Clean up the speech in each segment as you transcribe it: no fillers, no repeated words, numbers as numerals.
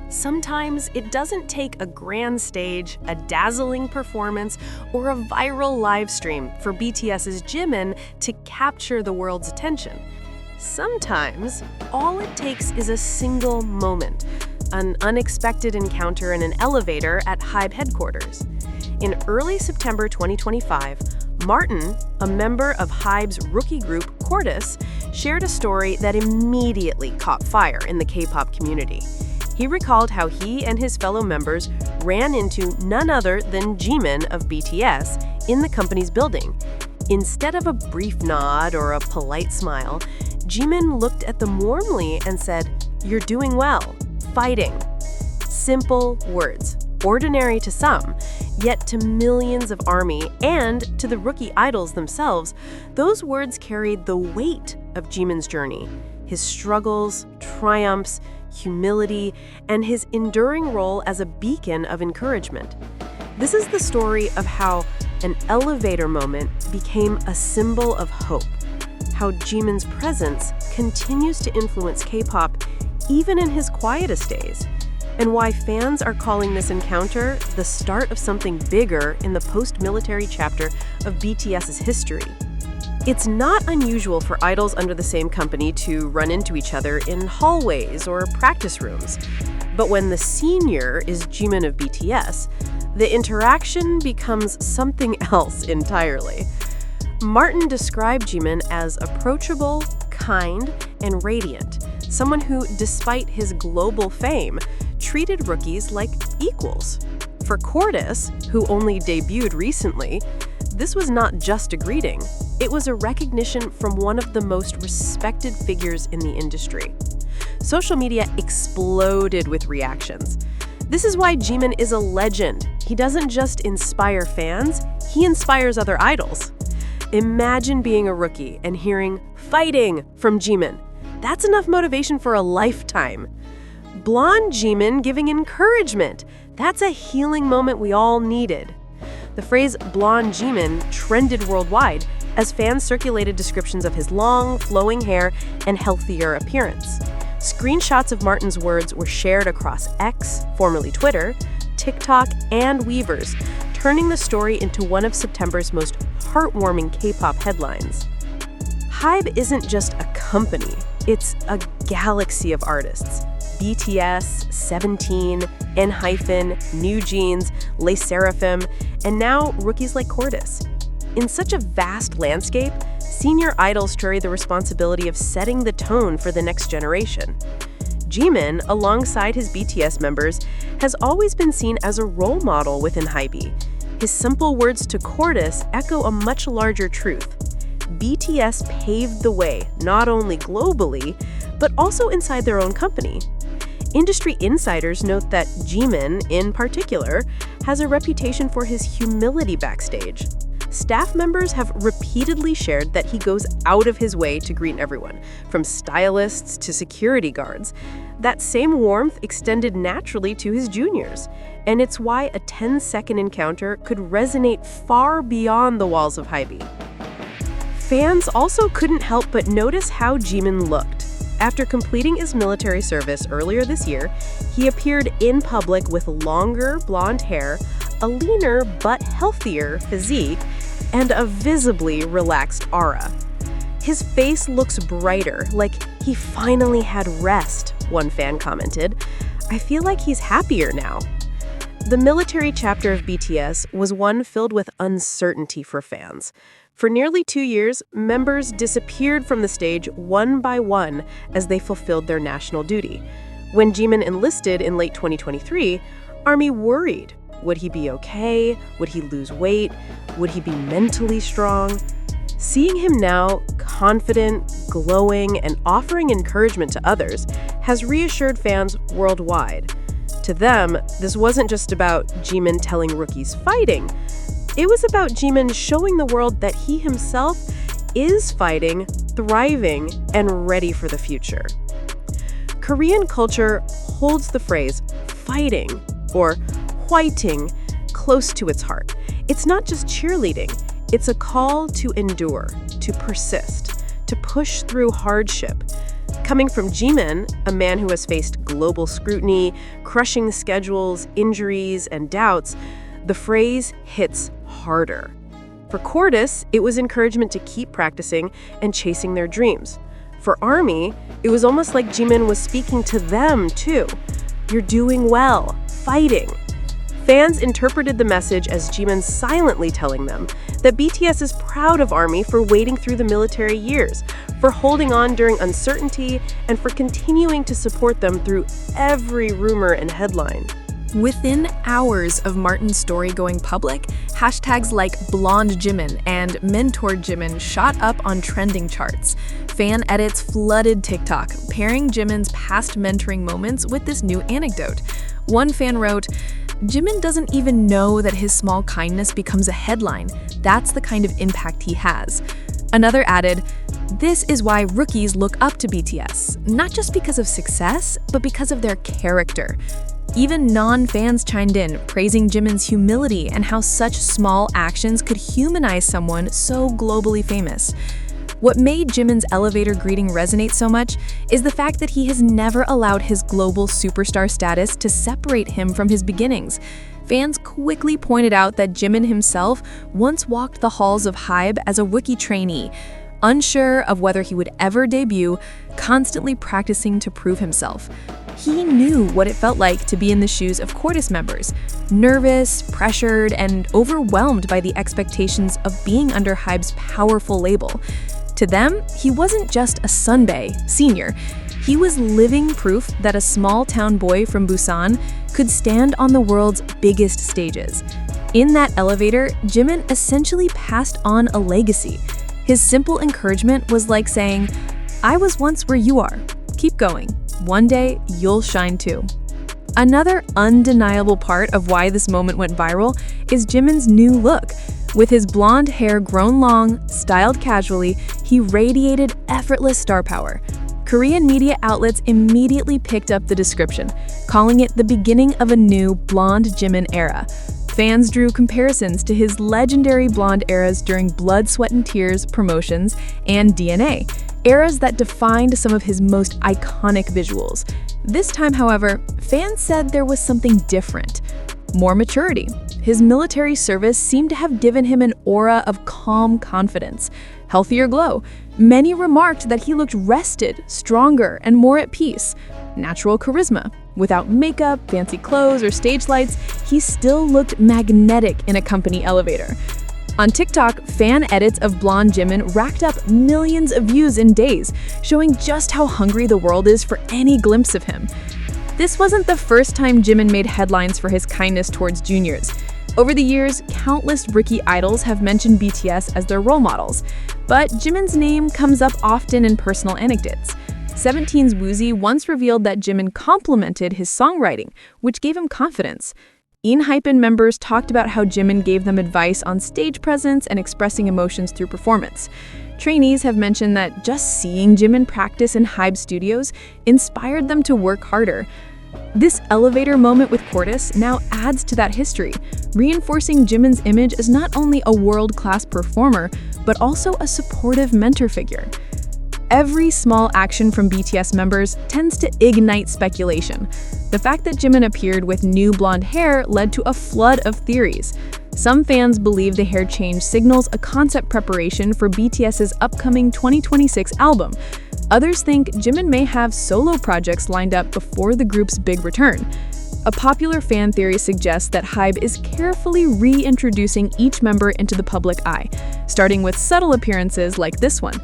Sometimes it doesn't take a grand stage, a dazzling performance, or a viral live stream for BTS's Jimin to capture the world's attention. Sometimes all it takes is a single moment, an unexpected encounter in an elevator at HYBE headquarters. In early September 2025, Martin, a member of HYBE's rookie group Cordis, shared a story that immediately caught fire in the K-pop community. He recalled how he and his fellow members ran into none other than Jimin of BTS in the company's building. Instead of a brief nod or a polite smile, Jimin looked at them warmly and said, "You're doing well, fighting." Simple words, ordinary to some, yet to millions of ARMY and to the rookie idols themselves, those words carried the weight of Jimin's journey, his struggles, triumphs, humility, and his enduring role as a beacon of encouragement. This is the story of how an elevator moment became a symbol of hope, how Jimin's presence continues to influence K-pop even in his quietest days, and why fans are calling this encounter the start of something bigger in the post-military chapter of BTS's history. It's not unusual for idols under the same company to run into each other in hallways or practice rooms. But when the senior is Jimin of BTS, the interaction becomes something else entirely. Martin described Jimin as approachable, kind, and radiant, someone who, despite his global fame, treated rookies like equals. For Cordis, who only debuted recently, this was not just a greeting. It was a recognition from one of the most respected figures in the industry. Social media exploded with reactions. This is why Jimin is a legend. He doesn't just inspire fans, he inspires other idols. Imagine being a rookie and hearing "fighting" from Jimin. That's enough motivation for a lifetime. Blonde Jimin giving encouragement. That's a healing moment we all needed. The phrase "blonde Jimin" trended worldwide as fans circulated descriptions of his long, flowing hair and healthier appearance. Screenshots of Martin's words were shared across X, formerly Twitter, TikTok, and Weverse, turning the story into one of September's most heartwarming K-pop headlines. HYBE isn't just a company, it's a galaxy of artists. BTS, 17, ENHYPEN, New Jeans, Les Seraphim, and now rookies like Cordis. In such a vast landscape, senior idols carry the responsibility of setting the tone for the next generation. Jimin, alongside his BTS members, has always been seen as a role model within HYBE. His simple words to Cordis echo a much larger truth. BTS paved the way, not only globally, but also inside their own company. Industry insiders note that Jimin, in particular, has a reputation for his humility backstage. Staff members have repeatedly shared that he goes out of his way to greet everyone, from stylists to security guards. That same warmth extended naturally to his juniors, and it's why a 10-second encounter could resonate far beyond the walls of HYBE. Fans also couldn't help but notice how Jimin looked. After completing his military service earlier this year, he appeared in public with longer blonde hair, a leaner but healthier physique, and a visibly relaxed aura. His face looks brighter, like he finally had rest, one fan commented. "I feel like he's happier now." The military chapter of BTS was one filled with uncertainty for fans. For nearly 2 years, members disappeared from the stage one by one as they fulfilled their national duty. When Jimin enlisted in late 2023, ARMY worried. Would he be okay? Would he lose weight? Would he be mentally strong? Seeing him now, confident, glowing, and offering encouragement to others, has reassured fans worldwide. To them, this wasn't just about Jimin telling rookies fighting. It was about Jimin showing the world that he himself is fighting, thriving, and ready for the future. Korean culture holds the phrase fighting or hwaiting close to its heart. It's not just cheerleading, it's a call to endure, to persist, to push through hardship. Coming from Jimin, a man who has faced global scrutiny, crushing schedules, injuries, and doubts, the phrase hits harder. For Cordis, it was encouragement to keep practicing and chasing their dreams. For ARMY, it was almost like Jimin was speaking to them, too. You're doing well, fighting. Fans interpreted the message as Jimin silently telling them that BTS is proud of ARMY for waiting through the military years, for holding on during uncertainty, and for continuing to support them through every rumor and headline. Within hours of Martin's story going public, hashtags like Blonde Jimin and Mentor Jimin shot up on trending charts. Fan edits flooded TikTok, pairing Jimin's past mentoring moments with this new anecdote. One fan wrote, "Jimin doesn't even know that his small kindness becomes a headline. That's the kind of impact he has." Another added, "This is why rookies look up to BTS, not just because of success, but because of their character." Even non-fans chimed in, praising Jimin's humility and how such small actions could humanize someone so globally famous. What made Jimin's elevator greeting resonate so much is the fact that he has never allowed his global superstar status to separate him from his beginnings. Fans quickly pointed out that Jimin himself once walked the halls of HYBE as a rookie trainee, unsure of whether he would ever debut, constantly practicing to prove himself. He knew what it felt like to be in the shoes of Cordis members, nervous, pressured, and overwhelmed by the expectations of being under HYBE's powerful label. To them, he wasn't just a Sunbae senior. He was living proof that a small-town boy from Busan could stand on the world's biggest stages. In that elevator, Jimin essentially passed on a legacy. His simple encouragement was like saying, "I was once where you are. Keep going. One day, you'll shine too." Another undeniable part of why this moment went viral is Jimin's new look. With his blonde hair grown long, styled casually, he radiated effortless star power. Korean media outlets immediately picked up the description, calling it the beginning of a new blonde Jimin era. Fans drew comparisons to his legendary blonde eras during Blood, Sweat and Tears promotions and DNA, eras that defined some of his most iconic visuals. This time, however, fans said there was something different. More maturity. His military service seemed to have given him an aura of calm confidence, healthier glow. Many remarked that he looked rested, stronger, and more at peace. Natural charisma. Without makeup, fancy clothes, or stage lights, he still looked magnetic in a company elevator. On TikTok, fan edits of Blonde Jimin racked up millions of views in days, showing just how hungry the world is for any glimpse of him. This wasn't the first time Jimin made headlines for his kindness towards juniors. Over the years, countless rookie idols have mentioned BTS as their role models, but Jimin's name comes up often in personal anecdotes. 17's Woozi once revealed that Jimin complimented his songwriting, which gave him confidence. ENHYPEN members talked about how Jimin gave them advice on stage presence and expressing emotions through performance. Trainees have mentioned that just seeing Jimin practice in HYBE studios inspired them to work harder. This elevator moment with Cordis now adds to that history, reinforcing Jimin's image as not only a world-class performer, but also a supportive mentor figure. Every small action from BTS members tends to ignite speculation. The fact that Jimin appeared with new blonde hair led to a flood of theories. Some fans believe the hair change signals a concept preparation for BTS's upcoming 2026 album. Others think Jimin may have solo projects lined up before the group's big return. A popular fan theory suggests that HYBE is carefully reintroducing each member into the public eye, starting with subtle appearances like this one.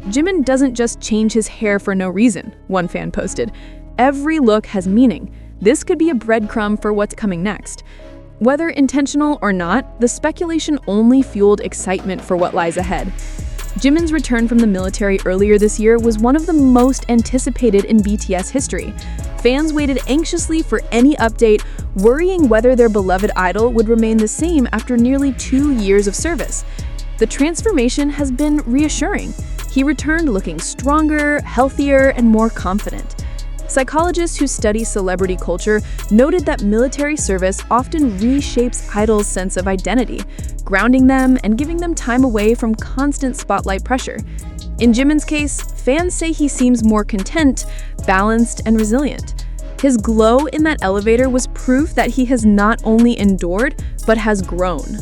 "Jimin doesn't just change his hair for no reason," one fan posted. "Every look has meaning. This could be a breadcrumb for what's coming next." Whether intentional or not, the speculation only fueled excitement for what lies ahead. Jimin's return from the military earlier this year was one of the most anticipated in BTS history. Fans waited anxiously for any update, worrying whether their beloved idol would remain the same after nearly 2 years of service. The transformation has been reassuring. He returned looking stronger, healthier, and more confident. Psychologists who study celebrity culture noted that military service often reshapes idols' sense of identity, grounding them and giving them time away from constant spotlight pressure. In Jimin's case, fans say he seems more content, balanced, and resilient. His glow in that elevator was proof that he has not only endured, but has grown.